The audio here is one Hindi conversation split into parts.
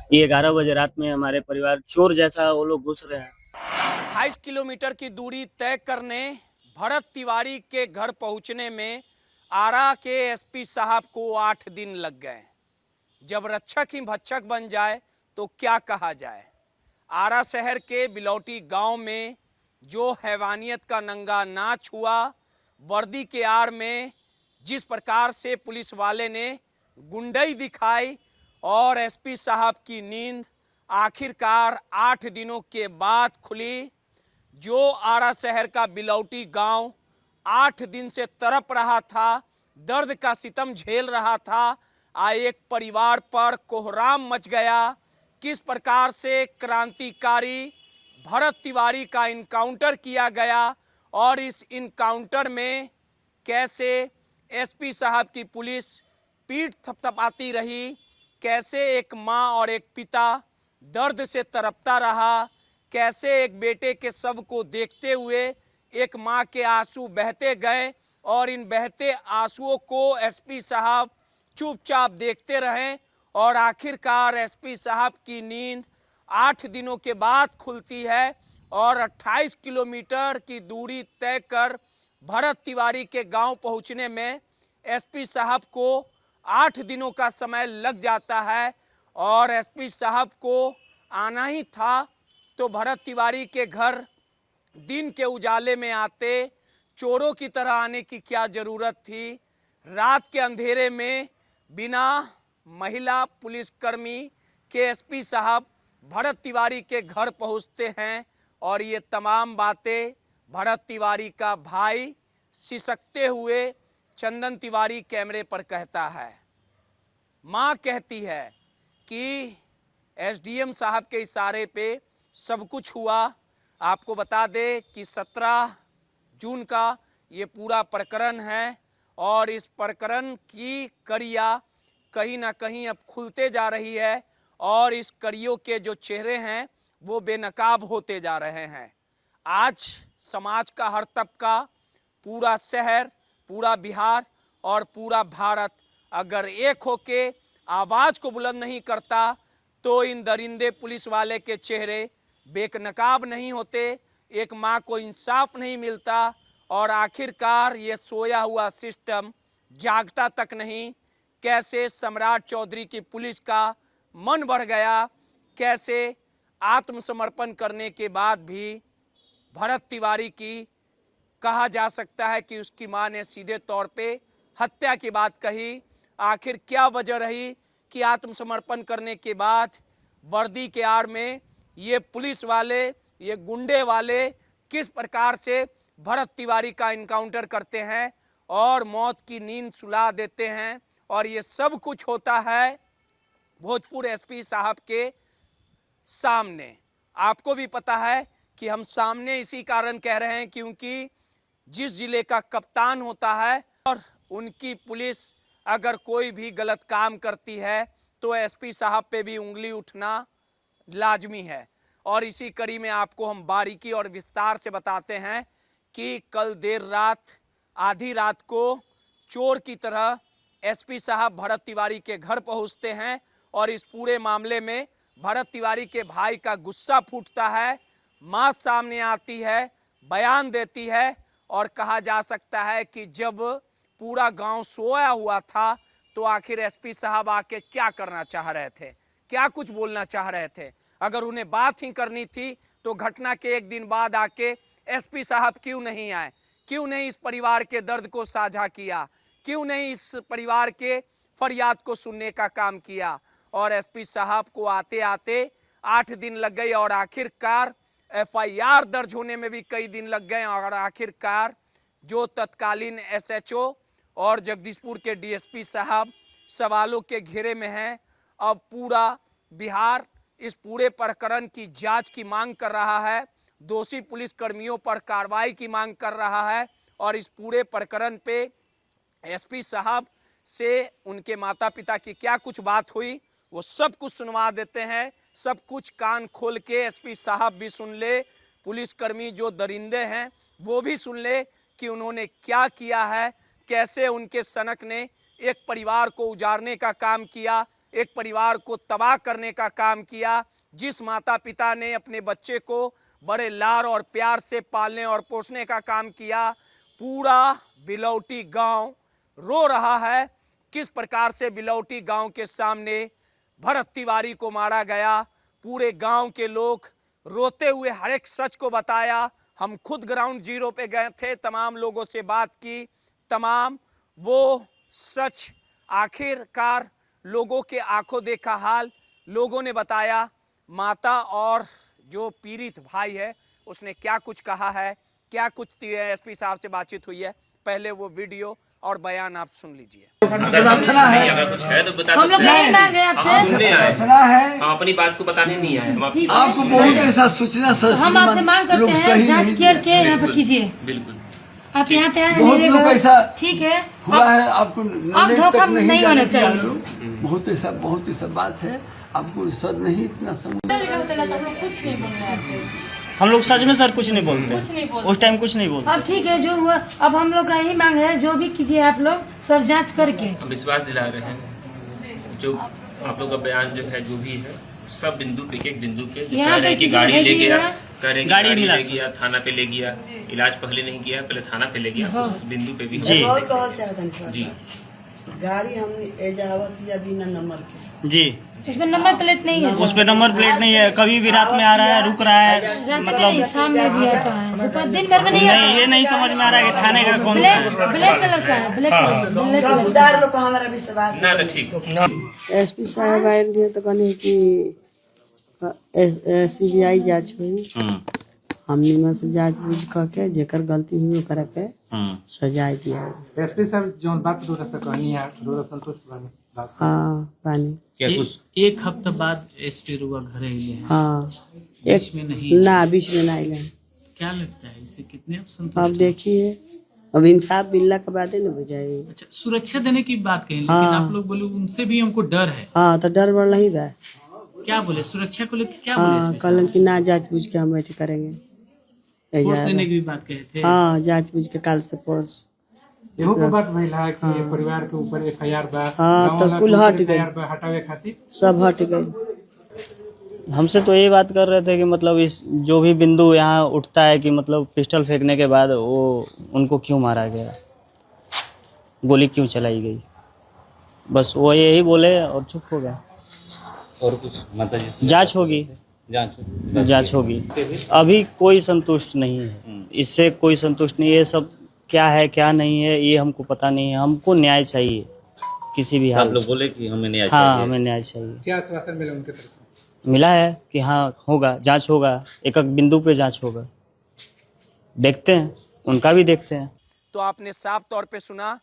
ये 11 बजे रात में हमारे परिवार चोर जैसा वो लोग घुस रहे हैं। 28 किलोमीटर की दूरी तय करने भरत तिवारी के घर पहुंचने में आरा के एसपी साहब को 8 दिन लग गए। जब रक्षक ही भक्षक बन जाए तो क्या कहा जाए। आरा शहर के बिलौटी गांव में जो हैवानियत का नंगा नाच हुआ, वर्दी के आड़ में जिस प्रकार से पुलिस वाले ने गुंडई दिखाई और एसपी साहब की नींद आखिरकार 8 दिनों के बाद खुली। जो आरा शहर का बिलौटी गांव 8 दिन से तड़प रहा था, दर्द का सितम झेल रहा था, एक परिवार पर कोहराम मच गया। किस प्रकार से क्रांतिकारी भरत तिवारी का इनकाउंटर किया गया और इस इनकाउंटर में कैसे एसपी साहब की पुलिस पीठ थपथपाती रही, कैसे एक मां और एक पिता दर्द से तड़पता रहा, कैसे एक बेटे के शव को देखते हुए एक मां के आंसू बहते गए और इन बहते आंसुओं को एसपी साहब चुपचाप देखते रहे और आखिरकार एसपी साहब की नींद 8 दिनों के बाद खुलती है और 28 किलोमीटर की दूरी तय कर भरत तिवारी के गांव पहुंचने में एसपी साहब को 8 दिनों का समय लग जाता है। और एसपी साहब को आना ही था तो भरत तिवारी के घर दिन के उजाले में आते, चोरों की तरह आने की क्या जरूरत थी। रात के अंधेरे में बिना महिला पुलिसकर्मी के एसपी साहब भरत तिवारी के घर पहुंचते हैं और ये तमाम बातें भरत तिवारी का भाई सिसकते हुए चंदन तिवारी कैमरे पर कहता है। मां कहती है कि एसडीएम साहब के इशारे पे सब कुछ हुआ। आपको बता दें कि 17 जून का ये पूरा प्रकरण है और इस प्रकरण की कड़ियाँ कहीं ना कहीं अब खुलते जा रही है और इस कड़ियों के जो चेहरे हैं वो बेनकाब होते जा रहे हैं। आज समाज का हर तबका, पूरा शहर, पूरा बिहार और पूरा भारत अगर एक होके आवाज़ को बुलंद नहीं करता तो इन दरिंदे पुलिस वाले के चेहरे बेनकाब नहीं होते, एक माँ को इंसाफ नहीं मिलता और आखिरकार ये सोया हुआ सिस्टम जागता तक नहीं। कैसे सम्राट चौधरी की पुलिस का मन बढ़ गया, कैसे आत्मसमर्पण करने के बाद भी भरत तिवारी की कहा जा सकता है कि उसकी मां ने सीधे तौर पे हत्या की बात कही। आखिर क्या वजह रही कि आत्मसमर्पण करने के बाद वर्दी के आड़ में ये पुलिस वाले, ये गुंडे वाले किस प्रकार से भरत तिवारी का इनकाउंटर करते हैं और मौत की नींद सुला देते हैं। और ये सब कुछ होता है भोजपुर एसपी साहब के सामने। आपको भी पता है कि हम सामने इसी कारण कह रहे हैं क्योंकि जिस जिले का कप्तान होता है और उनकी पुलिस अगर कोई भी गलत काम करती है तो एसपी साहब पे भी उंगली उठना लाजमी है। और इसी कड़ी में आपको हम बारीकी और विस्तार से बताते हैं कि कल देर रात, आधी रात को चोर की तरह एसपी साहब भरत तिवारी के घर पहुंचते हैं और इस पूरे मामले में भरत तिवारी के भाई का गुस्सा फूटता है। मां सामने आती है, बयान देती है और कहा जा सकता है कि जब पूरा गांव सोया हुआ था तो आखिर एसपी साहब आके क्या करना चाह रहे थे, क्या कुछ बोलना चाह रहे थे। अगर उन्हें बात ही करनी थी तो घटना के एक दिन बाद आके एसपी साहब क्यों नहीं आए, क्यों नहीं इस परिवार के दर्द को साझा किया, क्यों नहीं इस परिवार के फरियाद को सुनने का काम किया। और एसपी साहब को आते आते 8 दिन लग गए और आखिरकार एफआईआर दर्ज होने में भी कई दिन लग गए और आखिरकार जो तत्कालीन एसएचओ और जगदीशपुर के डीएसपी साहब सवालों के घेरे में हैं। अब पूरा बिहार इस पूरे प्रकरण की जांच की मांग कर रहा है, दोषी पुलिसकर्मियों पर कार्रवाई की मांग कर रहा है और इस पूरे प्रकरण पे एसपी साहब से उनके माता पिता की क्या कुछ बात हुई वो सब कुछ सुनवा देते हैं। सब कुछ कान खोल के एसपी साहब भी सुन ले, पुलिसकर्मी जो दरिंदे हैं वो भी सुन ले कि उन्होंने क्या किया है, कैसे उनके सनक ने एक परिवार को उजाड़ने का काम किया, एक परिवार को तबाह करने का काम किया। जिस माता पिता ने अपने बच्चे को बड़े लाड़ और प्यार से पालने और पोसने का काम किया, पूरा बिलौटी गांव रो रहा है। किस प्रकार से बिलौटी गांव के सामने भरत तिवारी को मारा गया। पूरे गांव के लोग रोते हुए हर एक सच को बताया। हम खुद ग्राउंड जीरो पे गए थे, तमाम लोगों से बात की, तमाम वो सच आखिरकार लोगों के आंखों देखा हाल लोगों ने बताया। माता और जो पीड़ित भाई है उसने क्या कुछ कहा है, क्या कुछ एसपी साहब से बातचीत हुई है, पहले वो वीडियो और बयान आप सुन लीजिए। अगर कुछ है तो बता हम लोग सकते हैं। नहीं गए आपसे। हम सुनने आए हैं, हम अपनी बात को बताने नहीं आए। हम आपकी बात आपको बहुत ऐसा सोचना सर, हम आपसे मांग करते हैं जांच करके यहाँ पर कीजिए। बिल्कुल आप यहाँ पे आए बहुत मेरे लोग घर, ऐसा ठीक है, हुआ है, आपको अब नजर धोखा तक नहीं जाने होना दिया चाहिए। लोग। बहुत ऐसा बात है, आपको सर नहीं इतना समझ। कुछ नहीं बोले, हम लोग सच में सर कुछ नहीं बोलते, कुछ नहीं बोलते। उस टाइम कुछ नहीं बोलते। अब ठीक है, जो हुआ अब हम लोग का यही मांग है, जो भी कीजिए आप लोग सब जांच करके। हम विश्वास दिला रहे हैं। जो आप लोग का बयान जो है, जो भी है, सब बिंदु पे, एक बिंदु पे जो यहाँ कह रहे हैं पे कि गाड़ी ले किसी गया, भेजिएगा। कह रहे हैं कि गाड़ी गाड़ी मिला ले गया, थाना पे ले गया, इलाज पहले नहीं किया, पहले थाना पे ले गया, उस बिंदु पे भी हम जी। लोग बहुत चाहतन सर जी गाड़ी हमने एजावत या बिना नंबर के जी, इसमें नंबर प्लेट नहीं है, उस पे नंबर प्लेट नहीं है। कभी भी रात में आ रहा है, रुक रहा है, रात में मतलब नहीं, शाम में भी आता है, दोपहर दिन भर में नहीं आता। नहीं, ये नहीं समझ में आ रहा है कि थाने का कौन सा है। ब्लैक कलर का है, ब्लैक कलर का। समझदार लोग का हमारा विश्वास ना तो ठीक। एसपी साहब आए दिए तो कहने कि सीबीआई जांच हुई, हमने में से जांच बूझ करके जेकर गलती हुई ओकरा के सजाए दिया। एसपी साहब जौन बात दूर से कहनी है, दूर संतुष्ट बानी बात। हाँ पानी क्या कुछ एक हफ्ता बाद एसपी रुआ घरे अइले हैं, हाँ बीच में नहीं। ना बीच में नहीं लें। क्या लगता है इसे कितने आप संतुष्ट अब हैं? देखिए, अब इंसाफ मिलने के बाद ही ना बुझाई। अच्छा, सुरक्षा देने की बात कही, लेकिन हाँ। आप लोग बोले उनसे भी हमको डर है। हाँ तो डर बढ़ रही बा। क्या बोले सुरक्षा को लेकर, क्या हाँ बोले कहलन कि ना जांच बूझ के हम ऐसे करेंगे। फोर्स देने की भी बात कहे थे। हाँ जांच बूझ के काल से फोर्स। एहो के बात भइल है कि परिवार के ऊपर एफआईआर बा, हाँ, गाँव तो वाला के कुल ऊपर हट गई। FIR बा, हटावे खातिर सब हट गए। हमसे तो यही बात कर रहे थे कि मतलब इस जो भी बिंदु यहाँ उठता है कि मतलब पिस्टल फेंकने के बाद वो उनको क्यों मारा गया, गोली क्यों चलाई गई, बस वो यही बोले और चुप हो गए। और कुछ मतलब जांच होगी, जांच होगी। अभी कोई संतुष्ट नहीं है, इससे कोई संतुष्ट नहीं है। ये सब क्या है क्या नहीं है ये हमको पता नहीं है। हमको न्याय चाहिए किसी भी आप हाल लोग से। बोले कि हमें न्याय हाँ चाहिए। हमें न्याय चाहिए। क्या आश्वासन मिला उनके तरफ से? मिला है कि हाँ होगा, जांच होगा, एक एक बिंदु पे जांच होगा। देखते हैं, उनका भी देखते हैं। तो आपने साफ तौर पे सुना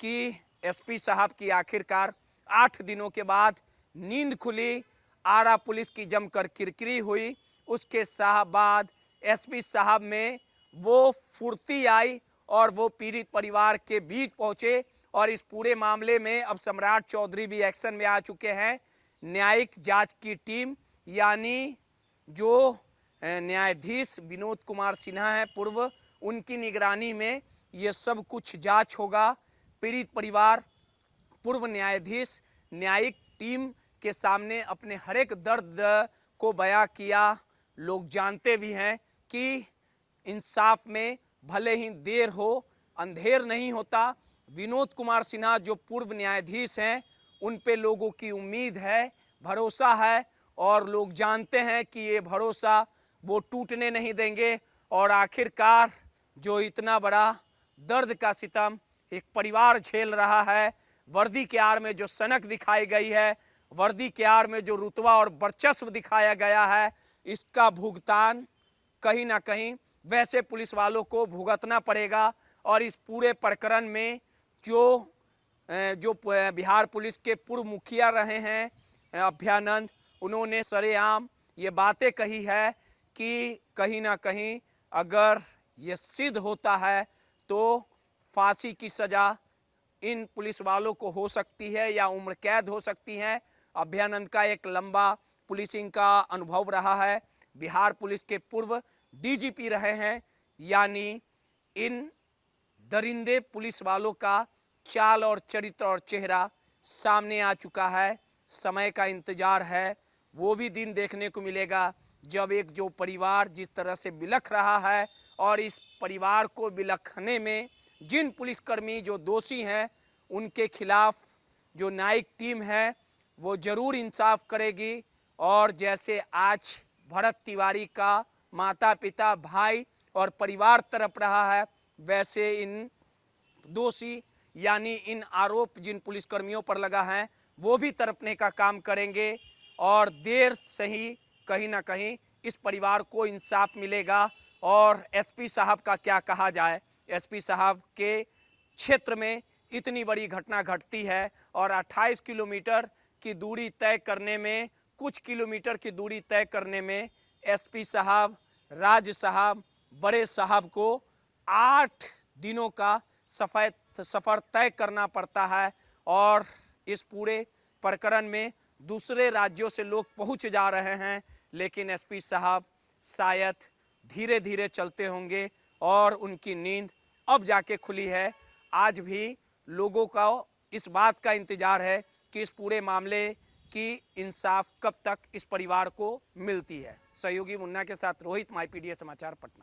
कि एसपी साहब की आखिरकार 8 दिनों के बाद नींद खुली। आरा पुलिस की जमकर किरकिरी हुई। उसके बाद एसपी साहब में वो फुर्ती आई और वो पीड़ित परिवार के बीच पहुंचे। और इस पूरे मामले में अब सम्राट चौधरी भी एक्शन में आ चुके हैं। न्यायिक जांच की टीम यानी जो न्यायाधीश विनोद कुमार सिन्हा है पूर्व, उनकी निगरानी में ये सब कुछ जांच होगा। पीड़ित परिवार पूर्व न्यायाधीश न्यायिक टीम के सामने अपने हर एक दर्द को बयां किया। लोग जानते भी हैं कि इंसाफ में भले ही देर हो अंधेर नहीं होता। विनोद कुमार सिन्हा जो पूर्व न्यायाधीश हैं उन पे लोगों की उम्मीद है, भरोसा है और लोग जानते हैं कि ये भरोसा वो टूटने नहीं देंगे। और आखिरकार जो इतना बड़ा दर्द का सितम एक परिवार झेल रहा है, वर्दी के आड़ में जो सनक दिखाई गई है, वर्दी के आड़ में जो रुतबा और वर्चस्व दिखाया गया है, इसका भुगतान कहीं ना कहीं वैसे पुलिस वालों को भुगतना पड़ेगा। और इस पूरे प्रकरण में जो बिहार पुलिस के पूर्व मुखिया रहे हैं अभ्यानंद, उन्होंने सरेआम ये बातें कही है कि कहीं ना कहीं अगर ये सिद्ध होता है तो फांसी की सज़ा इन पुलिस वालों को हो सकती है या उम्र कैद हो सकती है। अभ्यानंद का एक लंबा पुलिसिंग का अनुभव रहा है, बिहार पुलिस के पूर्व डीजीपी रहे हैं, यानी इन दरिंदे पुलिस वालों का चाल और चरित्र और चेहरा सामने आ चुका है। समय का इंतजार है, वो भी दिन देखने को मिलेगा जब एक जो परिवार जिस तरह से बिलख रहा है और इस परिवार को बिलखने में जिन पुलिसकर्मी जो दोषी हैं उनके खिलाफ जो न्यायिक टीम है वो जरूर इंसाफ करेगी। और जैसे आज भरत तिवारी का माता पिता भाई और परिवार तड़प रहा है, वैसे इन दोषी यानी इन आरोप जिन पुलिसकर्मियों पर लगा है वो भी तड़पने का काम करेंगे और देर से ही कहीं ना कहीं इस परिवार को इंसाफ मिलेगा। और एसपी साहब का क्या कहा जाए, एसपी साहब के क्षेत्र में इतनी बड़ी घटना घटती है और 28 किलोमीटर की दूरी तय करने में, कुछ किलोमीटर की दूरी तय करने में एसपी साहब, राज साहब, बड़े साहब को 8 दिनों का सफ़र तय करना पड़ता है। और इस पूरे प्रकरण में दूसरे राज्यों से लोग पहुंच जा रहे हैं, लेकिन एसपी साहब शायद धीरे धीरे चलते होंगे और उनकी नींद अब जाके खुली है। आज भी लोगों का इस बात का इंतजार है कि इस पूरे मामले की इंसाफ कब तक इस परिवार को मिलती है। सहयोगी मुन्ना के साथ रोहित, माईपीडीए समाचार, पटना।